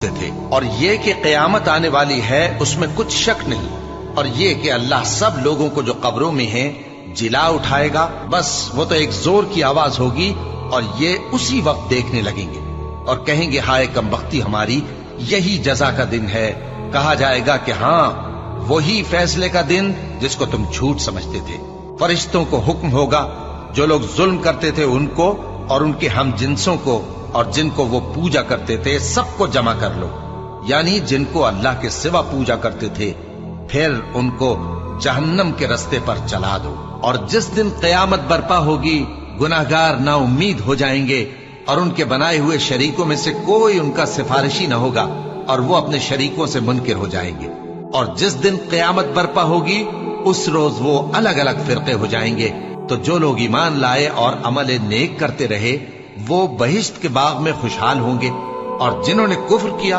تھے، اور یہ کہ قیامت آنے والی ہے اس میں کچھ شک نہیں، اور یہ کہ اللہ سب لوگوں کو جو قبروں میں ہیں جلا اٹھائے گا، بس وہ تو ایک زور کی آواز ہوگی اور یہ اسی وقت دیکھنے لگیں گے اور کہیں گے ہائے کم بختی ہماری، یہی جزا کا دن ہے۔ کہا جائے گا کہ ہاں وہی فیصلے کا دن جس کو تم جھوٹ سمجھتے تھے۔ فرشتوں کو حکم ہوگا جو لوگ ظلم کرتے تھے ان کو اور ان کے ہم جنسوں کو اور جن کو وہ پوجا کرتے تھے سب کو جمع کر لو، یعنی جن کو اللہ کے سوا پوجا کرتے تھے، پھر ان کو جہنم کے رستے پر چلا دو۔ اور جس دن قیامت برپا ہوگی گناہگار نا امید ہو جائیں گے اور ان کے بنائے ہوئے شریکوں میں سے کوئی ان کا سفارشی نہ ہوگا اور وہ اپنے شریکوں سے منکر ہو جائیں گے۔ اور جس دن قیامت برپا ہوگی اس روز وہ الگ الگ فرقے ہو جائیں گے، تو جو لوگ ایمان لائے اور عمل نیک کرتے رہے وہ بہشت کے باغ میں خوشحال ہوں گے، اور جنہوں نے کفر کیا